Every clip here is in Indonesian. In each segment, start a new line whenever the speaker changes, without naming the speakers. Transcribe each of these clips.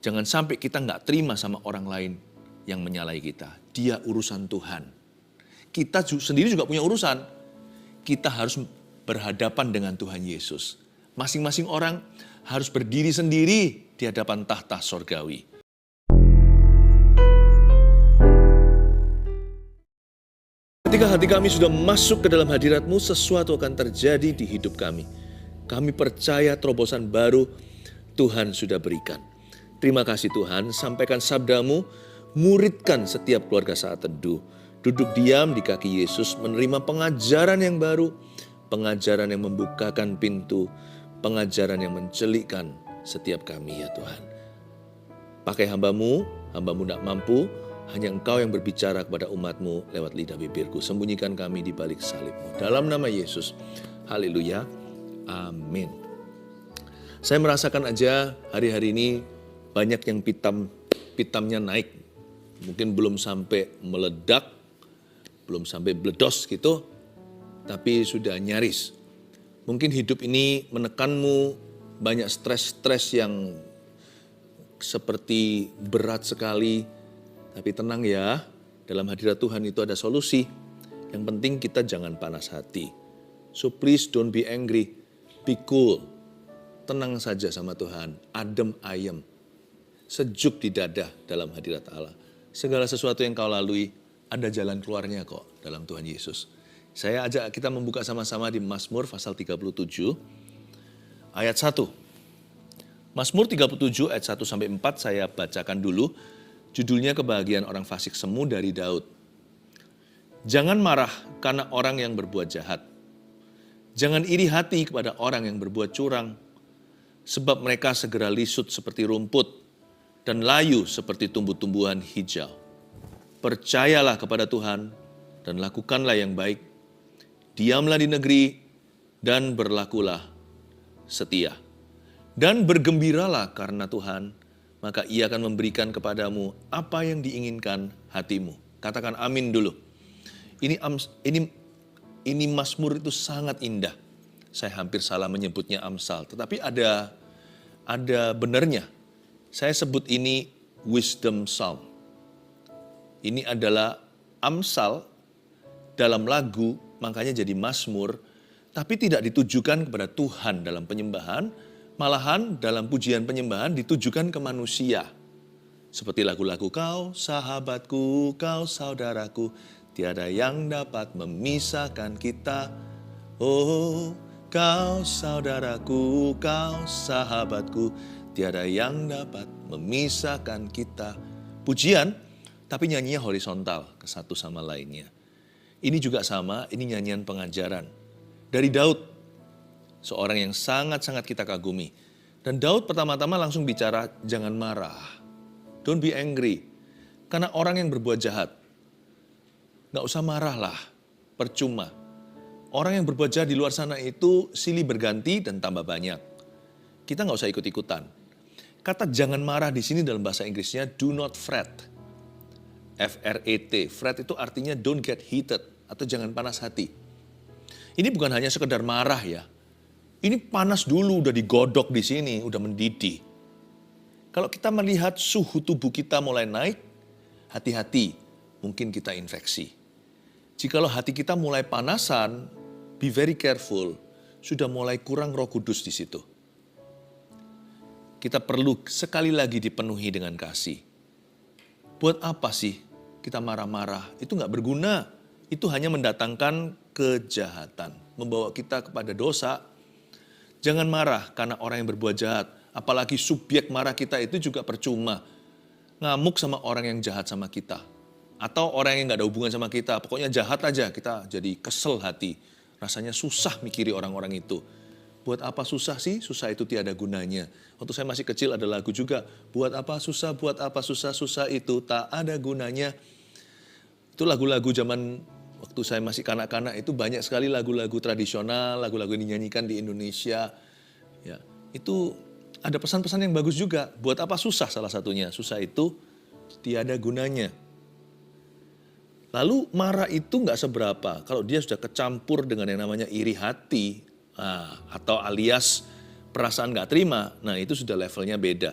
Jangan sampai kita nggak terima sama orang lain yang menyalahi kita. Dia urusan Tuhan. Kita sendiri juga punya urusan. Kita harus berhadapan dengan Tuhan Yesus. Masing-masing orang harus berdiri sendiri di hadapan tahta sorgawi. Ketika hati kami sudah masuk ke dalam hadirat-Mu, sesuatu akan terjadi di hidup kami. Kami percaya terobosan baru Tuhan sudah berikan. Terima kasih Tuhan, sampaikan sabda-Mu, muridkan setiap keluarga saat teduh. Duduk diam di kaki Yesus, menerima pengajaran yang baru, pengajaran yang membukakan pintu, pengajaran yang mencelikkan setiap kami ya Tuhan. Pakai hamba-Mu tidak mampu, hanya Engkau yang berbicara kepada umat-Mu lewat lidah bibirku. Sembunyikan kami di balik salib-Mu. Dalam nama Yesus, haleluya, amin. Saya merasakan aja hari-hari ini banyak yang pitamnya naik. Mungkin belum sampai meledak, belum sampai bledos gitu, tapi sudah nyaris. Mungkin hidup ini menekanmu, banyak stres-stres yang seperti berat sekali. Tapi tenang ya, dalam hadirat Tuhan itu ada solusi. Yang penting kita jangan panas hati. So please don't be angry, be cool. Tenang saja sama Tuhan, adem ayem. Sejuk di dada dalam hadirat Allah. Segala sesuatu yang kau lalui, ada jalan keluarnya kok dalam Tuhan Yesus. Saya ajak kita membuka sama-sama di Mazmur pasal 37, ayat 1. Mazmur 37 ayat 1-4 saya bacakan dulu. Judulnya Kebahagiaan Orang Fasik Semu dari Daud. Jangan marah karena orang yang berbuat jahat. Jangan iri hati kepada orang yang berbuat curang. Sebab mereka segera lisut seperti rumput dan layu seperti tumbuh-tumbuhan hijau. Percayalah kepada Tuhan dan lakukanlah yang baik. Diamlah di negeri dan berlakulah setia. Dan bergembiralah karena Tuhan, maka Ia akan memberikan kepadamu apa yang diinginkan hatimu. Katakan amin dulu. Ini Mazmur itu sangat indah. Saya hampir salah menyebutnya Amsal, tetapi ada benarnya. Saya sebut ini wisdom psalm. Ini adalah Amsal dalam lagu, makanya jadi Mazmur, tapi tidak ditujukan kepada Tuhan dalam penyembahan, malahan dalam pujian penyembahan ditujukan ke manusia. Seperti lagu-lagu Kau sahabatku, Kau saudaraku, tiada yang dapat memisahkan kita. Oh, Kau saudaraku, Kau sahabatku, tiada yang dapat memisahkan kita. Pujian, tapi nyanyinya horizontal ke satu sama lainnya. Ini juga sama, ini nyanyian pengajaran. Dari Daud, seorang yang sangat-sangat kita kagumi. Dan Daud pertama-tama langsung bicara, jangan marah. Don't be angry. Karena orang yang berbuat jahat, gak usah marahlah, percuma. Orang yang berbuat jahat di luar sana itu silih berganti dan tambah banyak. Kita gak usah ikut-ikutan. Kata jangan marah di sini dalam bahasa Inggrisnya do not fret. F-R-E-T. Fret itu artinya don't get heated atau jangan panas hati. Ini bukan hanya sekedar marah ya. Ini panas dulu, udah digodok di sini, udah mendidih. Kalau kita melihat suhu tubuh kita mulai naik, hati-hati, mungkin kita infeksi. Jikalau hati kita mulai panasan, be very careful, sudah mulai kurang Roh Kudus di situ. Kita perlu sekali lagi dipenuhi dengan kasih. Buat apa sih kita marah-marah? Itu nggak berguna. Itu hanya mendatangkan kejahatan, membawa kita kepada dosa. Jangan marah karena orang yang berbuat jahat. Apalagi subjek marah kita itu juga percuma. Ngamuk sama orang yang jahat sama kita. Atau orang yang nggak ada hubungan sama kita. Pokoknya jahat aja, kita jadi kesel hati. Rasanya susah mikiri orang-orang itu. Buat apa susah sih? Susah itu tiada gunanya. Waktu saya masih kecil ada lagu juga. Buat apa susah susah itu tak ada gunanya. Itu lagu-lagu zaman waktu saya masih kanak-kanak itu banyak sekali lagu-lagu tradisional, lagu-lagu yang dinyanyikan di Indonesia. Ya, itu ada pesan-pesan yang bagus juga. Buat apa susah salah satunya? Susah itu tiada gunanya. Lalu marah itu nggak seberapa. Kalau dia sudah kecampur dengan yang namanya iri hati, atau alias perasaan nggak terima, nah itu sudah levelnya beda.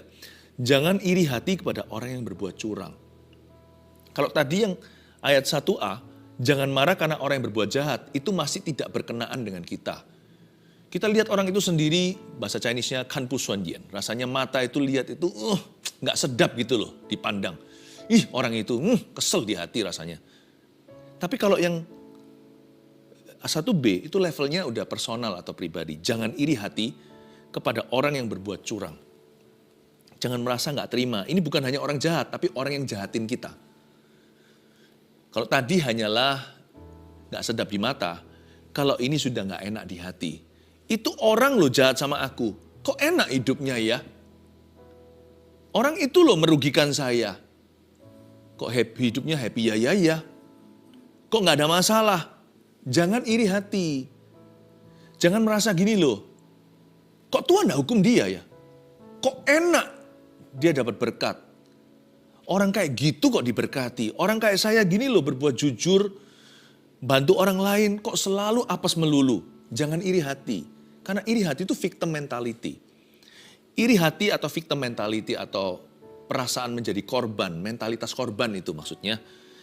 Jangan iri hati kepada orang yang berbuat curang. Kalau tadi yang ayat 1a, jangan marah karena orang yang berbuat jahat, itu masih tidak berkenaan dengan kita. Kita lihat orang itu sendiri, bahasa Chinese-nya kan pu suan dian. Rasanya mata itu lihat itu, nggak sedap gitu loh dipandang. Ih, orang itu, kesel di hati rasanya. Tapi kalau yang A1B itu levelnya udah personal atau pribadi. Jangan iri hati kepada orang yang berbuat curang. Jangan merasa nggak terima. Ini bukan hanya orang jahat, tapi orang yang jahatin kita. Kalau tadi hanyalah nggak sedap di mata, kalau ini sudah nggak enak di hati. Itu orang loh jahat sama aku. Kok enak hidupnya ya? Orang itu loh merugikan saya. Kok hidupnya happy ya. Kok nggak ada masalah? Jangan iri hati. Jangan merasa gini loh. Kok Tuhan nggak hukum dia ya? Kok enak dia dapat berkat? Orang kayak gitu kok diberkati. Orang kayak saya gini loh berbuat jujur, bantu orang lain, kok selalu apes melulu. Jangan iri hati. Karena iri hati itu victim mentality. Iri hati atau victim mentality atau perasaan menjadi korban, mentalitas korban itu maksudnya.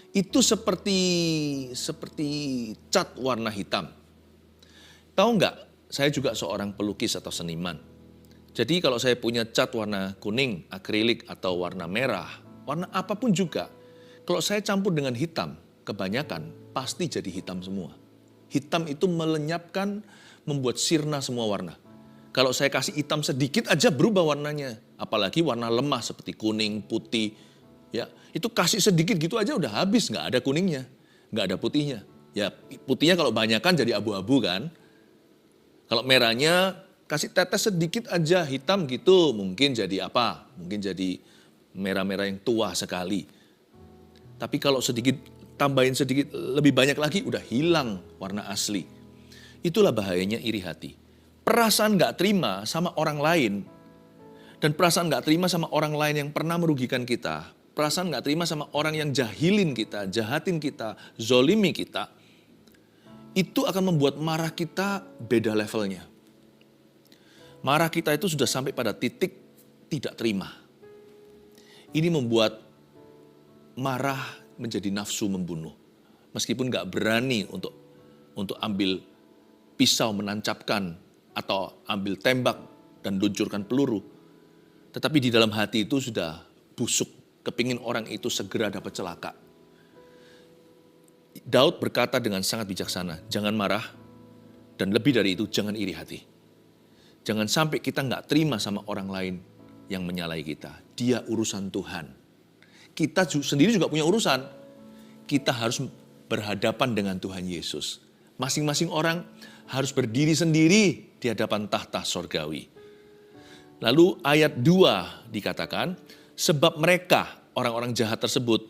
Itu seperti cat warna hitam. Tahu nggak, saya juga seorang pelukis atau seniman. Jadi kalau saya punya cat warna kuning, akrilik atau warna merah, warna apapun juga, kalau saya campur dengan hitam, kebanyakan pasti jadi hitam semua. Hitam itu melenyapkan, membuat sirna semua warna. Kalau saya kasih hitam sedikit aja berubah warnanya. Apalagi warna lemah seperti kuning, putih. Ya, itu kasih sedikit gitu aja udah habis, nggak ada kuningnya, nggak ada putihnya. Ya putihnya kalau banyakan jadi abu-abu kan. Kalau merahnya kasih tetes sedikit aja hitam gitu, mungkin jadi apa? Mungkin jadi merah-merah yang tua sekali. Tapi kalau sedikit, tambahin sedikit lebih banyak lagi, udah hilang warna asli. Itulah bahayanya iri hati. Perasaan gak terima sama orang lain, dan perasaan gak terima sama orang lain yang pernah merugikan kita, perasaan gak terima sama orang yang jahilin kita, jahatin kita, zolimi kita, itu akan membuat marah kita beda levelnya. Marah kita itu sudah sampai pada titik tidak terima. Ini membuat marah menjadi nafsu membunuh. Meskipun gak berani untuk ambil pisau menancapkan atau ambil tembak dan luncurkan peluru. Tetapi di dalam hati itu sudah busuk, kepingin orang itu segera dapat celaka. Daud berkata dengan sangat bijaksana, jangan marah, dan lebih dari itu jangan iri hati. Jangan sampai kita nggak terima sama orang lain yang menyalahi kita. Dia urusan Tuhan. Kita sendiri juga punya urusan. Kita harus berhadapan dengan Tuhan Yesus. Masing-masing orang harus berdiri sendiri di hadapan tahta sorgawi. Lalu ayat 2 dikatakan, sebab mereka, orang-orang jahat tersebut,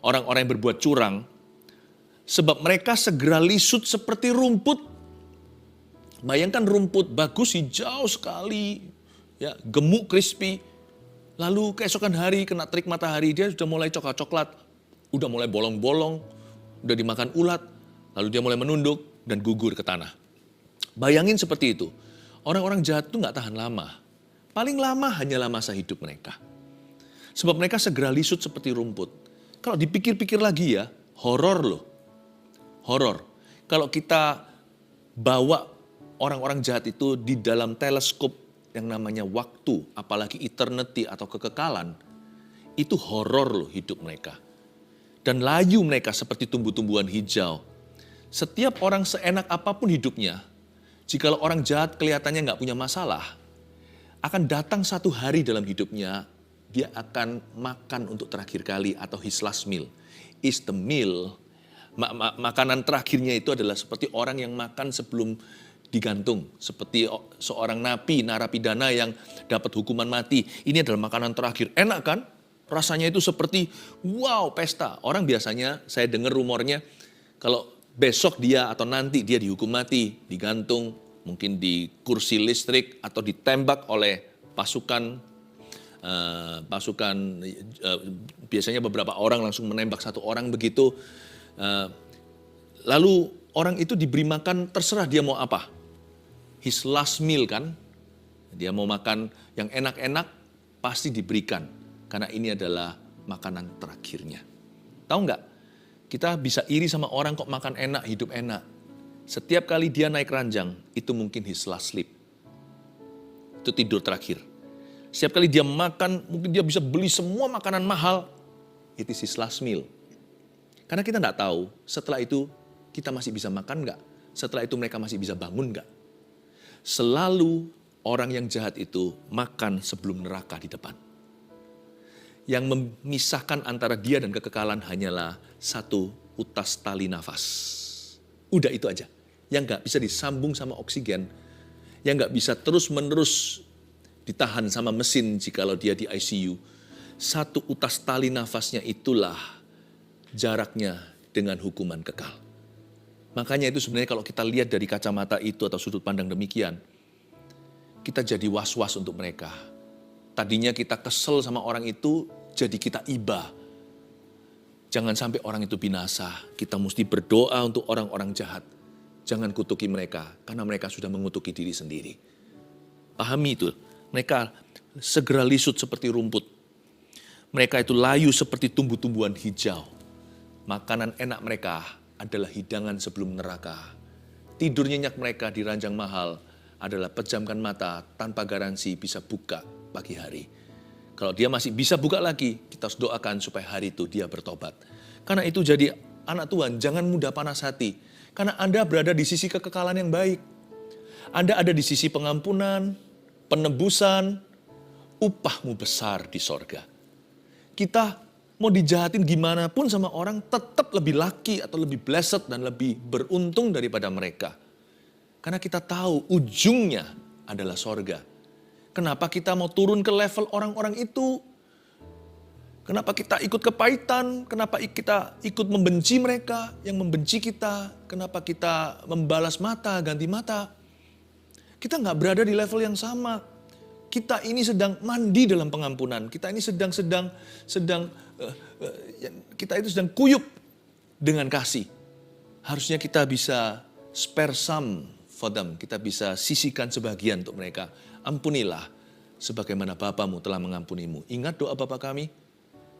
orang-orang yang berbuat curang, sebab mereka segera lisut seperti rumput. Bayangkan rumput bagus, hijau sekali, ya, gemuk, crispy. Lalu keesokan hari kena terik matahari, dia sudah mulai coklat-coklat, udah mulai bolong-bolong, udah dimakan ulat, lalu dia mulai menunduk dan gugur ke tanah. Bayangin seperti itu. Orang-orang jahat itu gak tahan lama. Paling lama hanyalah masa hidup mereka. Sebab mereka segera lisut seperti rumput. Kalau dipikir-pikir lagi ya, horor loh. Horor. Kalau kita bawa orang-orang jahat itu di dalam teleskop yang namanya waktu, apalagi eternity atau kekekalan, itu horor loh hidup mereka. Dan layu mereka seperti tumbuh-tumbuhan hijau. Setiap orang seenak apapun hidupnya, jikalau orang jahat kelihatannya nggak punya masalah, akan datang satu hari dalam hidupnya, dia akan makan untuk terakhir kali atau his last meal. Is the meal, makanan terakhirnya itu adalah seperti orang yang makan sebelum digantung. Seperti seorang napi, narapidana yang dapat hukuman mati. Ini adalah makanan terakhir. Enak kan? Rasanya itu seperti wow, pesta. Orang biasanya, saya dengar rumornya, kalau besok dia atau nanti dia dihukum mati, digantung, mungkin di kursi listrik atau ditembak oleh pasukan, biasanya beberapa orang langsung menembak satu orang begitu. Lalu orang itu diberi makan terserah dia mau apa. His last meal kan, dia mau makan yang enak-enak pasti diberikan. Karena ini adalah makanan terakhirnya. Tahu nggak? Kita bisa iri sama orang kok makan enak, hidup enak. Setiap kali dia naik ranjang, itu mungkin his last sleep. Itu tidur terakhir. Setiap kali dia makan, mungkin dia bisa beli semua makanan mahal. It is his last meal. Karena kita nggak tahu, setelah itu kita masih bisa makan nggak? Setelah itu mereka masih bisa bangun nggak? Selalu orang yang jahat itu makan sebelum neraka di depan. Yang memisahkan antara dia dan kekekalan hanyalah satu utas tali nafas. Udah itu aja. Yang nggak bisa disambung sama oksigen, yang nggak bisa terus-menerus ditahan sama mesin jikalau dia di ICU. Satu utas tali nafasnya itulah jaraknya dengan hukuman kekal. Makanya itu sebenarnya kalau kita lihat dari kacamata itu atau sudut pandang demikian, kita jadi was-was untuk mereka. Tadinya kita kesel sama orang itu, jadi kita iba. Jangan sampai orang itu binasa. Kita mesti berdoa untuk orang-orang jahat. Jangan kutuki mereka, karena mereka sudah mengutuki diri sendiri. Pahami itu. Mereka segera lisut seperti rumput. Mereka itu layu seperti tumbuh-tumbuhan hijau. Makanan enak mereka adalah hidangan sebelum neraka. Tidur nyenyak mereka di ranjang mahal adalah pejamkan mata tanpa garansi bisa buka pagi hari. Kalau dia masih bisa buka lagi, kita harus doakan supaya hari itu dia bertobat. Karena itu jadi anak Tuhan, jangan mudah panas hati. Karena Anda berada di sisi kekekalan yang baik. Anda ada di sisi pengampunan, penebusan, upahmu besar di sorga. Kita mau dijahatin gimana pun sama orang, tetap lebih lucky atau lebih blessed dan lebih beruntung daripada mereka. Karena kita tahu ujungnya adalah sorga. Kenapa kita mau turun ke level orang-orang itu? Kenapa kita ikut kepahitan? Kenapa kita ikut membenci mereka yang membenci kita? Kenapa kita membalas mata, ganti mata? Kita nggak berada di level yang sama. Kita ini sedang mandi dalam pengampunan. Kita ini sedang kita itu sedang kuyup dengan kasih. Harusnya kita bisa spare some for them. Kita bisa sisihkan sebagian untuk mereka. Ampunilah sebagaimana Bapamu telah mengampunimu. Ingat doa Bapa kami.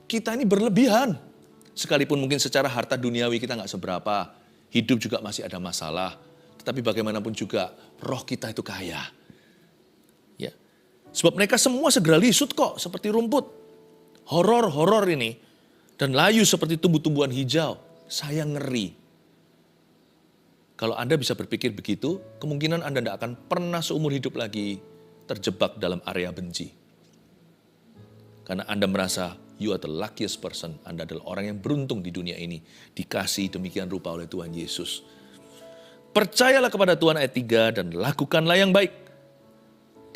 Kita ini berlebihan. Sekalipun mungkin secara harta duniawi kita nggak seberapa. Hidup juga masih ada masalah. Tetapi bagaimanapun juga roh kita itu kaya. Ya. Sebab mereka semua segera lisut kok seperti rumput. Horor ini. Dan layu seperti tumbuh-tumbuhan hijau. Saya ngeri. Kalau Anda bisa berpikir begitu, kemungkinan Anda tidak akan pernah seumur hidup lagi terjebak dalam area benci. Karena Anda merasa, you are the luckiest person. Anda adalah orang yang beruntung di dunia ini. Dikasih demikian rupa oleh Tuhan Yesus. Percayalah kepada Tuhan ayat 3 dan lakukanlah yang baik.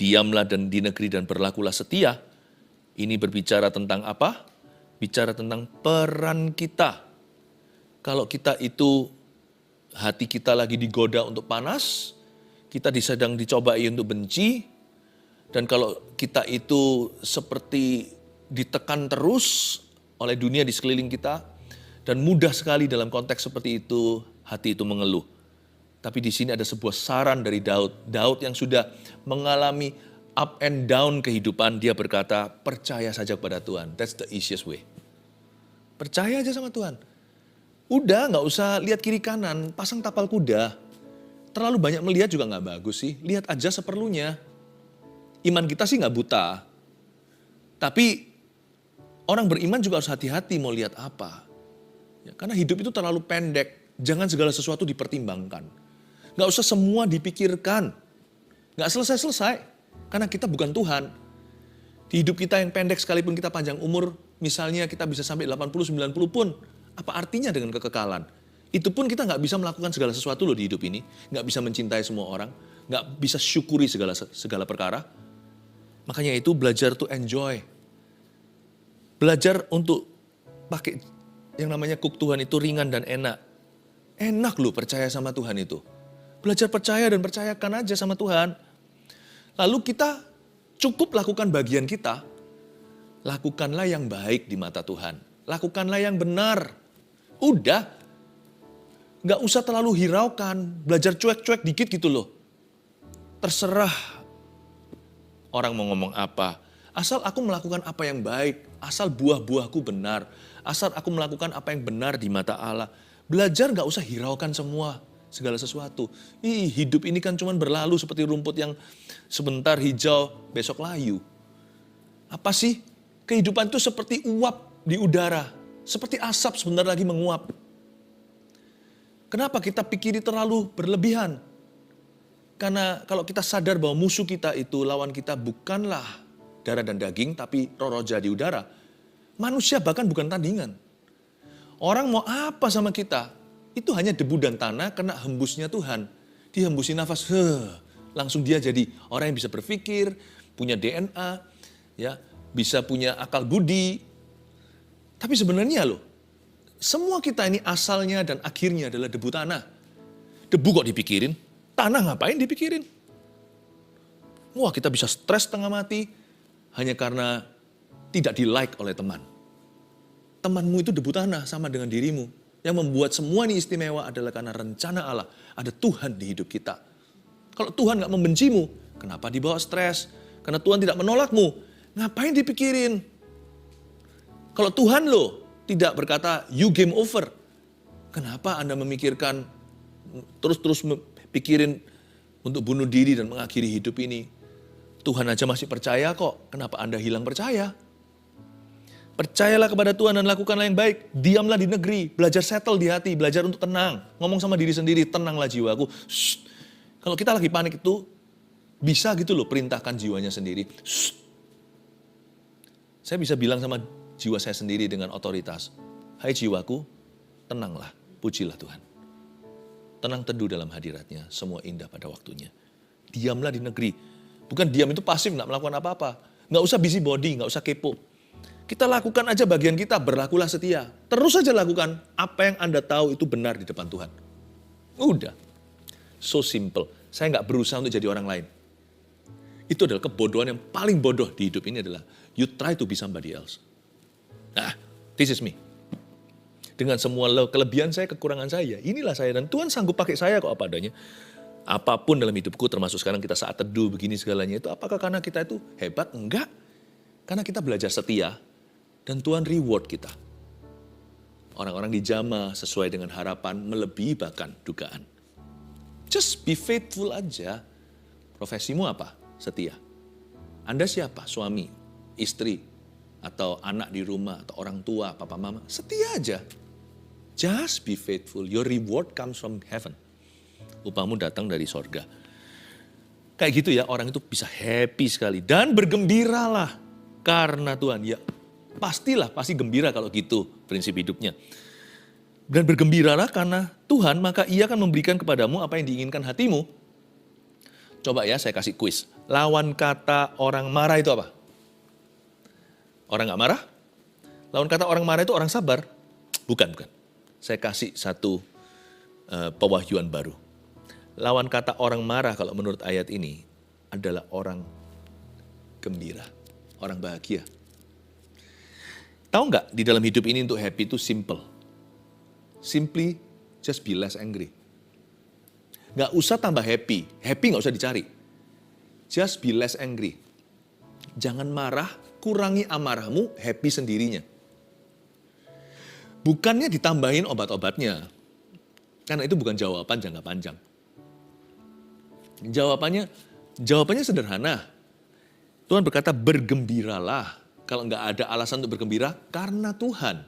Diamlah dan di negeri dan berlakulah setia. Ini berbicara tentang apa? Bicara tentang peran kita. Kalau kita itu, hati kita lagi digoda untuk panas, kita sedang dicobai untuk benci, dan kalau kita itu seperti ditekan terus oleh dunia di sekeliling kita, dan mudah sekali dalam konteks seperti itu, hati itu mengeluh. Tapi di sini ada sebuah saran dari Daud. Daud yang sudah mengalami up and down kehidupan, dia berkata, percaya saja kepada Tuhan. That's the easiest way. Percaya aja sama Tuhan. Udah gak usah lihat kiri kanan, pasang tapal kuda. Terlalu banyak melihat juga gak bagus sih. Lihat aja seperlunya. Iman kita sih gak buta. Tapi orang beriman juga harus hati-hati mau lihat apa. Ya, karena hidup itu terlalu pendek. Jangan segala sesuatu dipertimbangkan. Gak usah semua dipikirkan. Gak selesai-selesai. Karena kita bukan Tuhan. Di hidup kita yang pendek sekalipun kita panjang umur, misalnya kita bisa sampai 80-90 pun, apa artinya dengan kekekalan? Itu pun kita gak bisa melakukan segala sesuatu loh di hidup ini. Gak bisa mencintai semua orang. Gak bisa syukuri segala perkara. Makanya itu belajar to enjoy. Belajar untuk pakai yang namanya kuk Tuhan itu ringan dan enak. Enak loh percaya sama Tuhan itu. Belajar percaya dan percayakan aja sama Tuhan. Lalu kita cukup lakukan bagian kita. Lakukanlah yang baik di mata Tuhan. Lakukanlah yang benar. Udah. Gak usah terlalu hiraukan. Belajar cuek-cuek dikit gitu loh. Terserah orang mau ngomong apa. Asal aku melakukan apa yang baik, asal buah-buahku benar, asal aku melakukan apa yang benar di mata Allah. Belajar gak usah hiraukan semua, segala sesuatu. Hidup ini kan cuma berlalu seperti rumput yang sebentar hijau, besok layu. Apa sih? Kehidupan itu seperti uap di udara, seperti asap sebentar lagi menguap. Kenapa kita pikiri terlalu berlebihan? Karena kalau kita sadar bahwa musuh kita itu, lawan kita bukanlah darah dan daging, tapi roh-roh jahat di udara. Manusia bahkan bukan tandingan. Orang mau apa sama kita? Itu hanya debu dan tanah kena hembusnya Tuhan. Dihembusi nafas, langsung dia jadi orang yang bisa berpikir, punya DNA, ya, bisa punya akal budi. Tapi sebenarnya loh, semua kita ini asalnya dan akhirnya adalah debu tanah. Debu kok dipikirin? Tanah ngapain dipikirin? Wah, kita bisa stres setengah mati hanya karena tidak di-like oleh teman. Temanmu itu debu tanah sama dengan dirimu. Yang membuat semua ini istimewa adalah karena rencana Allah. Ada Tuhan di hidup kita. Kalau Tuhan gak membencimu, kenapa dibawa stres? Karena Tuhan tidak menolakmu, ngapain dipikirin? Kalau Tuhan loh tidak berkata, you game over. Kenapa Anda memikirkan, terus pikirin untuk bunuh diri dan mengakhiri hidup ini? Tuhan aja masih percaya kok, kenapa Anda hilang percaya? Percayalah kepada Tuhan dan lakukanlah yang baik. Diamlah di negeri, belajar settle di hati, belajar untuk tenang. Ngomong sama diri sendiri, tenanglah jiwaku. Shh. Kalau kita lagi panik itu, bisa gitu loh perintahkan jiwanya sendiri. Shh. Saya bisa bilang sama jiwa saya sendiri dengan otoritas. Hai jiwaku, tenanglah, pujilah Tuhan. Tenang teduh dalam hadiratnya, semua indah pada waktunya. Diamlah di negeri. Bukan diam itu pasif, gak melakukan apa-apa. Gak usah busybody, gak usah kepo. Kita lakukan aja bagian kita, berlakulah setia. Terus saja lakukan apa yang Anda tahu itu benar di depan Tuhan. Udah. So simple. Saya gak berusaha untuk jadi orang lain. Itu adalah kebodohan yang paling bodoh di hidup ini adalah you try to be somebody else. Nah, this is me. Dengan semua kelebihan saya, kekurangan saya, inilah saya. Dan Tuhan sanggup pakai saya kok apa adanya. Apapun dalam hidupku, termasuk sekarang kita saat teduh begini segalanya itu, apakah karena kita itu hebat? Enggak. Karena kita belajar setia, dan Tuhan reward kita. Orang-orang di Jama sesuai dengan harapan, melebihi bahkan dugaan. Just be faithful aja. Profesimu apa? Setia. Anda siapa? Suami, istri, atau anak di rumah, atau orang tua, papa mama. Setia aja. Just be faithful. Your reward comes from heaven. Upahmu datang dari sorga. Kayak gitu ya, orang itu bisa happy sekali. Dan bergembiralah karena Tuhan. Ya, pasti gembira kalau gitu prinsip hidupnya. Dan bergembiralah karena Tuhan, maka Ia akan memberikan kepadamu apa yang diinginkan hatimu. Coba ya, saya kasih kuis. Lawan kata orang marah itu apa? Orang gak marah? Lawan kata orang marah itu orang sabar? Bukan. Saya kasih satu pewahyuan baru. Lawan kata orang marah kalau menurut ayat ini adalah orang gembira, orang bahagia. Tahu nggak di dalam hidup ini untuk happy itu simple. Simply just be less angry. Nggak usah tambah happy nggak usah dicari. Just be less angry. Jangan marah, kurangi amarahmu, happy sendirinya. Bukannya ditambahin obat-obatnya. Karena itu bukan jawaban jangka panjang. Jawabannya sederhana. Tuhan berkata bergembiralah. Kalau nggak ada alasan untuk bergembira, karena Tuhan.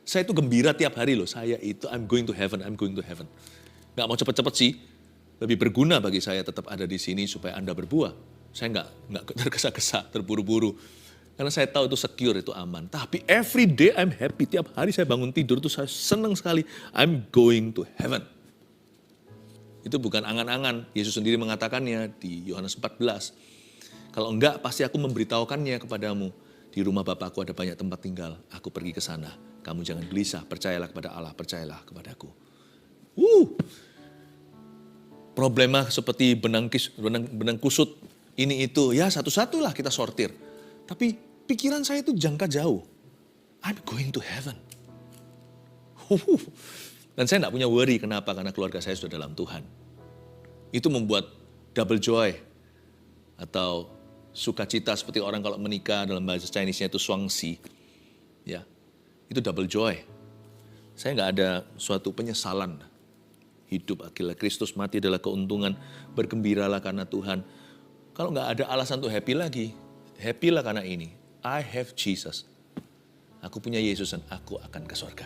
Saya itu gembira tiap hari loh. Saya itu I'm going to heaven. Nggak mau cepet-cepet sih. Lebih berguna bagi saya tetap ada di sini supaya Anda berbuah. Saya nggak tergesa-gesa, terburu-buru. Karena saya tahu itu secure, itu aman. Tapi every day I'm happy. Tiap hari saya bangun tidur itu saya senang sekali. I'm going to heaven. Itu bukan angan-angan. Yesus sendiri mengatakannya di Yohanes 14. Kalau enggak, pasti aku memberitahukannya kepadamu. Di rumah Bapakku ada banyak tempat tinggal. Aku pergi ke sana. Kamu jangan gelisah. Percayalah kepada Allah. Percayalah kepadaku. Problema seperti benang kusut. Ini itu. Ya satu-satulah kita sortir. Tapi pikiran saya itu jangka jauh. I'm going to heaven. Dan saya tidak punya worry. Kenapa? Karena keluarga saya sudah dalam Tuhan. Itu membuat double joy. Atau Sukacita seperti orang kalau menikah, dalam bahasa Chinese-nya itu shuangxi. Ya, itu double joy. Saya nggak ada suatu penyesalan. Hidup adalah Kristus, mati adalah keuntungan. Bergembiralah karena Tuhan. Kalau nggak ada alasan untuk happy lagi, happy lah karena ini. I have Jesus. Aku punya Yesus dan aku akan ke surga.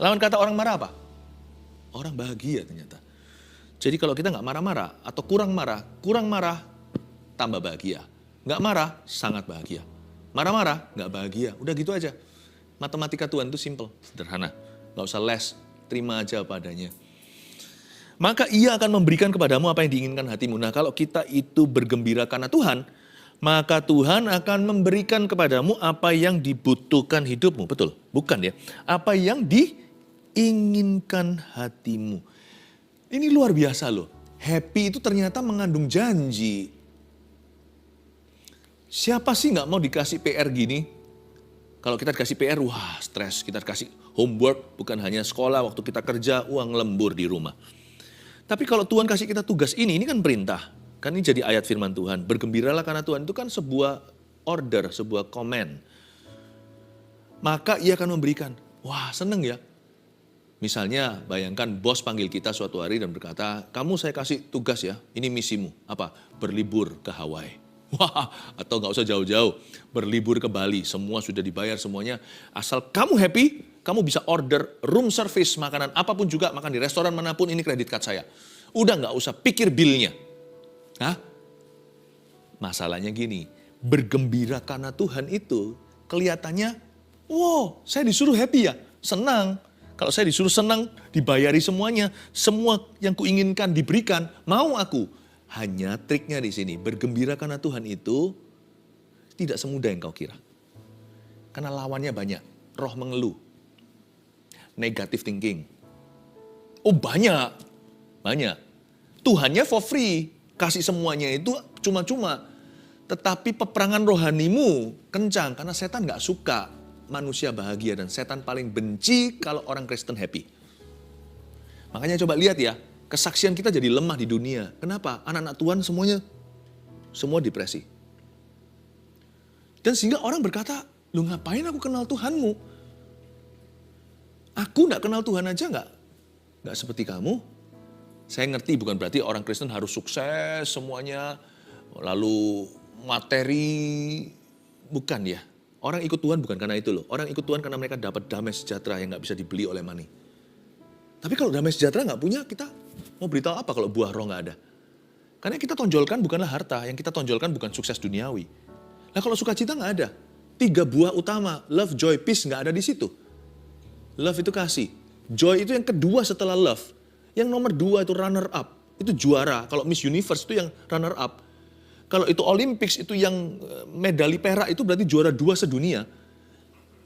Lawan kata orang marah apa? Orang bahagia ternyata. Jadi kalau kita nggak marah-marah atau kurang marah, tambah bahagia. Nggak marah, sangat bahagia. Marah-marah, nggak bahagia. Udah gitu aja. Matematika Tuhan itu simple, sederhana. Nggak usah les, terima aja apa adanya. Maka ia akan memberikan kepadamu apa yang diinginkan hatimu. Nah kalau kita itu bergembira karena Tuhan, maka Tuhan akan memberikan kepadamu apa yang dibutuhkan hidupmu. Betul, bukan ya. Apa yang diinginkan hatimu. Ini luar biasa loh. Happy itu ternyata mengandung janji. Siapa sih nggak mau dikasih PR gini? Kalau kita dikasih PR, wah stres. Kita dikasih homework, bukan hanya sekolah, waktu kita kerja, uang lembur di rumah. Tapi kalau Tuhan kasih kita tugas ini kan perintah. Kan ini jadi ayat firman Tuhan. Bergembiralah karena Tuhan itu kan sebuah order, sebuah command. Maka ia akan memberikan. Wah seneng ya. Misalnya bayangkan bos panggil kita suatu hari dan berkata, kamu saya kasih tugas ya, ini misimu. Apa? Berlibur ke Hawaii. Wah, atau nggak usah jauh-jauh, berlibur ke Bali, semua sudah dibayar semuanya. Asal kamu happy, kamu bisa order room service, makanan apapun juga, makan di restoran manapun, ini kredit card saya. Udah nggak usah pikir bill-nya. Hah? Masalahnya gini, bergembira karena Tuhan itu kelihatannya, wow, saya disuruh happy ya, senang. Kalau saya disuruh senang, dibayari semuanya, semua yang kuinginkan diberikan, mau aku. Hanya triknya di sini, bergembira karena Tuhan itu tidak semudah yang kau kira. Karena lawannya banyak, roh mengeluh, negative thinking. Oh banyak. Tuhannya for free, kasih semuanya itu cuma-cuma. Tetapi peperangan rohanimu kencang, karena setan gak suka manusia bahagia dan setan paling benci kalau orang Kristen happy. Makanya coba lihat ya, kesaksian kita jadi lemah di dunia. Kenapa? Anak-anak Tuhan semua depresi. Dan sehingga orang berkata, lu ngapain aku kenal Tuhanmu? Aku gak kenal Tuhan aja gak seperti kamu. Saya ngerti bukan berarti orang Kristen harus sukses semuanya, lalu materi, bukan ya. Orang ikut Tuhan bukan karena itu loh. Orang ikut Tuhan karena mereka dapat damai sejahtera yang gak bisa dibeli oleh money. Tapi kalau damai sejahtera gak punya, kita mau beritahu apa kalau buah roh gak ada? Karena yang kita tonjolkan bukanlah harta, yang kita tonjolkan bukan sukses duniawi. Nah kalau sukacita gak ada. 3 buah utama, love, joy, peace gak ada di situ. Love itu kasih. Joy itu yang kedua setelah love. Yang nomor 2 itu runner up. Itu juara. Kalau Miss Universe itu yang runner up. Kalau itu Olympics itu yang medali perak itu berarti juara 2 sedunia.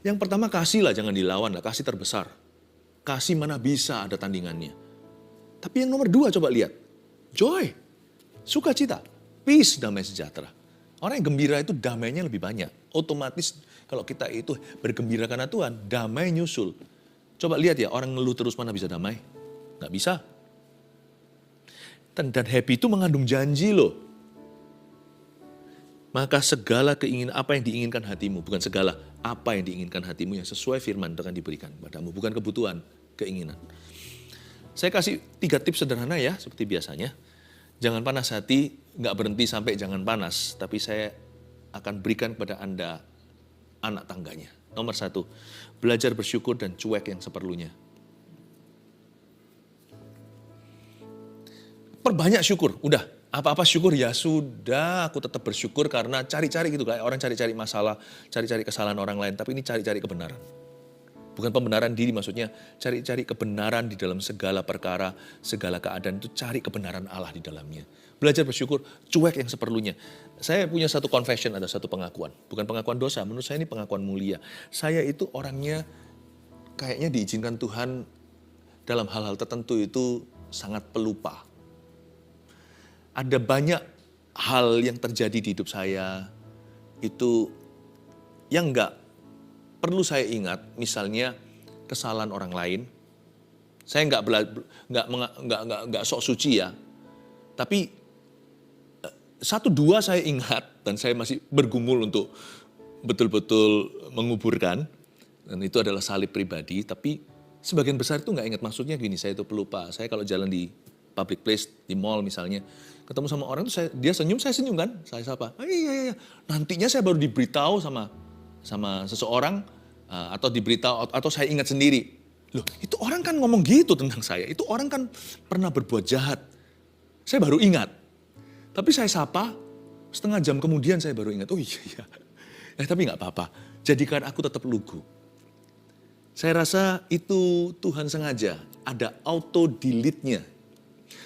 Yang pertama kasih lah, jangan dilawan lah. Kasih terbesar. Kasih mana bisa ada tandingannya. Tapi yang nomor 2 coba lihat. Joy. Sukacita. Peace, damai sejahtera. Orang yang gembira itu damainya lebih banyak. Otomatis kalau kita itu bergembira karena Tuhan, damai nyusul. Coba lihat ya, orang ngeluh terus mana bisa damai? Nggak bisa. Dan happy itu mengandung janji loh. Maka segala keinginan apa yang diinginkan hatimu, bukan segala, apa yang diinginkan hatimu yang sesuai firman akan diberikan padamu, bukan kebutuhan, keinginan. Saya kasih 3 tips sederhana ya, seperti biasanya. Jangan panas hati, nggak berhenti sampai jangan panas, tapi saya akan berikan kepada Anda anak tangganya. Nomor 1, belajar bersyukur dan cuek yang seperlunya. Perbanyak syukur, udah. Apa-apa syukur ya sudah, aku tetap bersyukur karena cari-cari gitu. Kayak orang cari-cari masalah, cari-cari kesalahan orang lain. Tapi ini cari-cari kebenaran. Bukan pembenaran diri maksudnya, cari-cari kebenaran di dalam segala perkara, segala keadaan itu cari kebenaran Allah di dalamnya. Belajar bersyukur, cuek yang seperlunya. Saya punya satu confession, ada satu pengakuan. Bukan pengakuan dosa, menurut saya ini pengakuan mulia. Saya itu orangnya kayaknya diizinkan Tuhan dalam hal-hal tertentu itu sangat pelupa. Ada banyak hal yang terjadi di hidup saya itu yang nggak perlu saya ingat, misalnya kesalahan orang lain. Saya nggak sok suci ya, tapi satu dua saya ingat dan saya masih bergumul untuk betul-betul menguburkan. Dan itu adalah salib pribadi, tapi sebagian besar itu nggak ingat. Maksudnya gini, saya itu pelupa. Saya kalau jalan di public place, di mall misalnya, ketemu sama orang itu dia senyum, saya senyum kan, saya sapa. Iya. Nantinya saya baru diberitahu sama seseorang atau diberitahu atau saya ingat sendiri. Loh, itu orang kan ngomong gitu tentang saya. Itu orang kan pernah berbuat jahat. Saya baru ingat. Tapi saya sapa, setengah jam kemudian saya baru ingat. Oh iya. Tapi nggak apa-apa. Jadikan aku tetap lugu. Saya rasa itu Tuhan sengaja, ada auto delete-nya.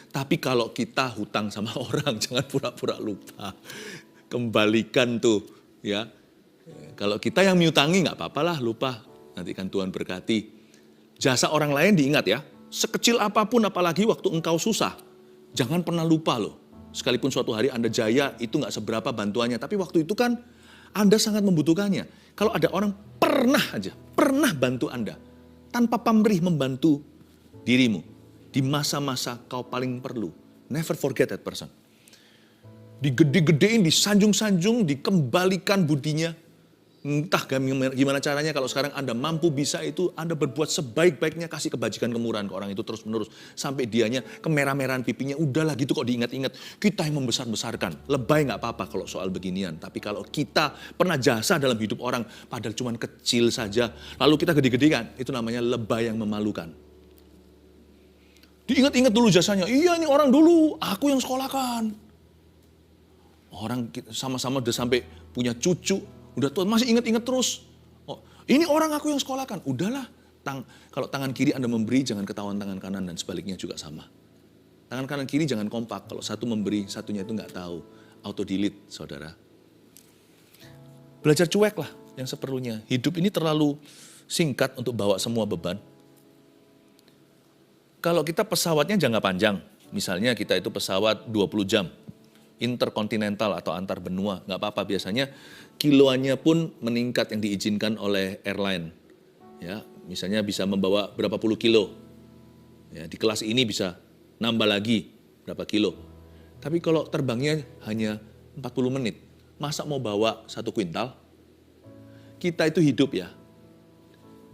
Tapi kalau kita hutang sama orang, jangan pura-pura lupa. Kembalikan tuh, ya. Kalau kita yang miutangi nggak apa-apalah, lupa. Nanti kan Tuhan berkati. Jasa orang lain diingat ya. Sekecil apapun, apalagi waktu engkau susah. Jangan pernah lupa loh. Sekalipun suatu hari Anda jaya, itu nggak seberapa bantuannya. Tapi waktu itu kan Anda sangat membutuhkannya. Kalau ada orang pernah bantu Anda. Tanpa pamrih membantu dirimu. Di masa-masa kau paling perlu. Never forget that person. Digede-gedein, disanjung-sanjung, dikembalikan budinya. Entah gimana caranya kalau sekarang Anda mampu bisa itu, Anda berbuat sebaik-baiknya, kasih kebajikan kemurahan ke orang itu terus-menerus. Sampai dianya kemerah-merahan pipinya, udahlah gitu kok diingat-ingat. Kita yang membesar-besarkan, lebay gak apa-apa kalau soal beginian. Tapi kalau kita pernah jasa dalam hidup orang, padahal cuma kecil saja, lalu kita gede-gedekan, itu namanya lebay yang memalukan. Diingat-ingat dulu jasanya, iya ini orang dulu, aku yang sekolahkan. Orang sama-sama udah sampai punya cucu, udah tua, masih ingat-ingat terus. Oh, ini orang aku yang sekolahkan. Udahlah, kalau tangan kiri Anda memberi, jangan ketahuan tangan kanan dan sebaliknya juga sama. Tangan kanan kiri jangan kompak. Kalau satu memberi, satunya itu nggak tahu. Auto delete, saudara. Belajar cuek lah yang seperlunya. Hidup ini terlalu singkat untuk bawa semua beban. Kalau kita pesawatnya jangka panjang, misalnya kita itu pesawat 20 jam, interkontinental atau antar benua, nggak apa-apa biasanya kiloannya pun meningkat yang diizinkan oleh airline. Ya, misalnya bisa membawa berapa puluh kilo. Ya, di kelas ini bisa nambah lagi berapa kilo. Tapi kalau terbangnya hanya 40 menit, masa mau bawa 1 kuintal? Kita itu hidup ya.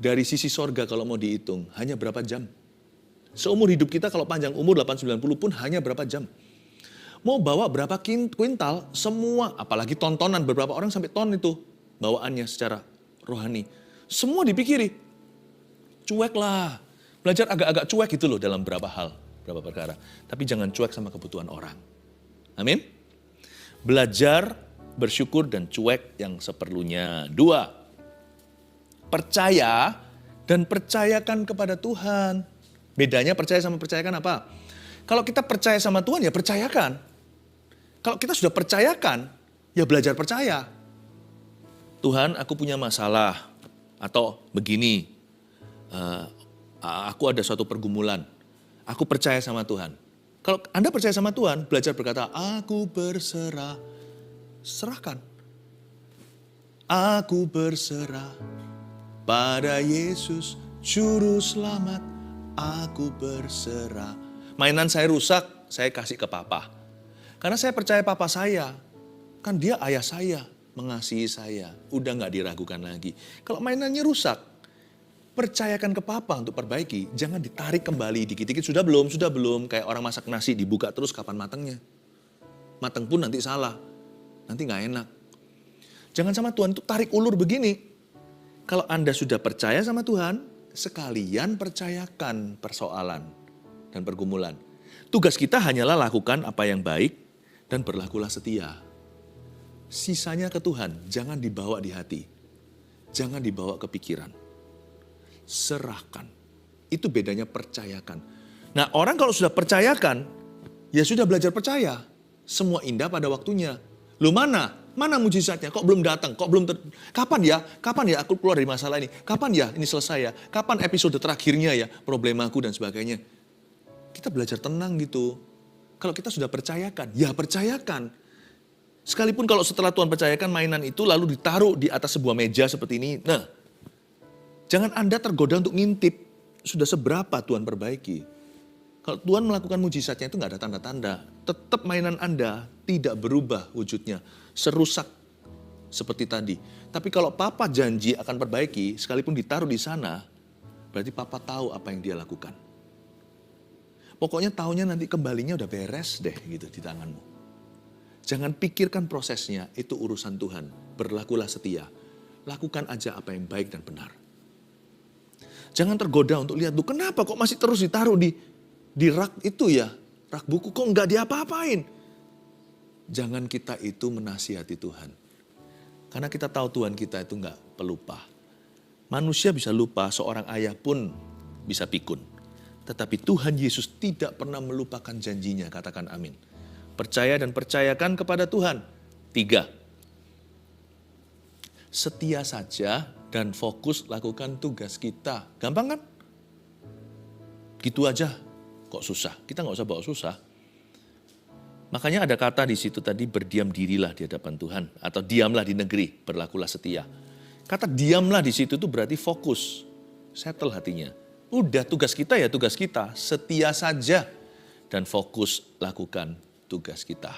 Dari sisi sorga kalau mau dihitung, hanya berapa jam? Seumur hidup kita kalau panjang umur 8-90 pun hanya berapa jam? Mau bawa berapa kuintal, semua, apalagi tontonan, beberapa orang sampai ton itu bawaannya secara rohani. Semua dipikiri. Cuek lah. Belajar agak-agak cuek gitu loh dalam beberapa hal, beberapa perkara. Tapi jangan cuek sama kebutuhan orang. Amin. Belajar bersyukur dan cuek yang seperlunya. 2. Percaya dan percayakan kepada Tuhan. Bedanya percaya sama percayakan apa? Kalau kita percaya sama Tuhan ya percayakan. Kalau kita sudah percayakan, ya belajar percaya. Tuhan, aku punya masalah. Atau begini, aku ada suatu pergumulan. Aku percaya sama Tuhan. Kalau Anda percaya sama Tuhan, belajar berkata, aku berserah. Serahkan. Aku berserah pada Yesus, Juru Selamat. Aku berserah. Mainan saya rusak, saya kasih ke papa. Karena saya percaya papa saya. Kan dia ayah saya, mengasihi saya. Udah gak diragukan lagi. Kalau mainannya rusak, percayakan ke papa untuk perbaiki. Jangan ditarik kembali dikit-dikit. Sudah belum. Kayak orang masak nasi, dibuka terus kapan matangnya. Matang pun nanti salah. Nanti gak enak. Jangan sama Tuhan itu tarik ulur begini. Kalau Anda sudah percaya sama Tuhan, sekalian percayakan persoalan dan pergumulan. Tugas kita hanyalah lakukan apa yang baik dan berlakulah setia. Sisanya ke Tuhan, jangan dibawa di hati. Jangan dibawa ke pikiran. Serahkan. Itu bedanya percayakan. Nah, orang kalau sudah percayakan, ya sudah belajar percaya. Semua indah pada waktunya. Loh mana? Mana mujizatnya? Kok belum datang? Kapan ya? Kapan ya aku keluar dari masalah ini? Kapan ya ini selesai ya? Kapan episode terakhirnya ya? Problemaku dan sebagainya. Kita belajar tenang gitu. Kalau kita sudah percayakan, ya percayakan. Sekalipun kalau setelah Tuhan percayakan mainan itu lalu ditaruh di atas sebuah meja seperti ini. Nah, jangan Anda tergoda untuk ngintip. Sudah seberapa Tuhan perbaiki. Kalau Tuhan melakukan mujizatnya itu nggak ada tanda-tanda. tetap mainan Anda tidak berubah wujudnya, serusak seperti tadi. Tapi kalau Papa janji akan perbaiki, sekalipun ditaruh di sana, berarti Papa tahu apa yang dia lakukan. Pokoknya tahunya nanti kembalinya udah beres deh gitu di tanganmu. Jangan pikirkan prosesnya, itu urusan Tuhan. Berlakulah setia. Lakukan aja apa yang baik dan benar. Jangan tergoda untuk lihat, tuh kenapa kok masih terus ditaruh di rak itu ya? Rak buku kok nggak diapa-apain? Jangan kita itu menasihati Tuhan. Karena kita tahu Tuhan kita itu nggak pelupa. Manusia bisa lupa, seorang ayah pun bisa pikun. Tetapi Tuhan Yesus tidak pernah melupakan janjinya, katakan amin. Percaya dan percayakan kepada Tuhan. 3. Setia saja dan fokus lakukan tugas kita. Gampang kan? Gitu aja. Kok susah? Kita nggak usah bawa susah. Makanya ada kata di situ tadi, berdiam dirilah di hadapan Tuhan. Atau diamlah di negeri, berlakulah setia. Kata diamlah di situ tuh berarti fokus. Settle hatinya. Udah tugas kita ya tugas kita. Setia saja dan fokus lakukan tugas kita.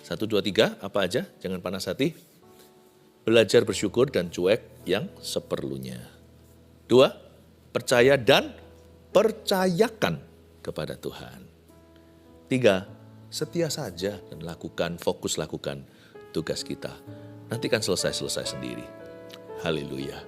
1, 2, 3, apa aja? Jangan panas hati. Belajar bersyukur dan cuek yang seperlunya. 2, percaya dan percayakan kepada Tuhan. 3, setia saja dan fokus lakukan tugas kita. Nanti kan selesai sendiri. Haleluya.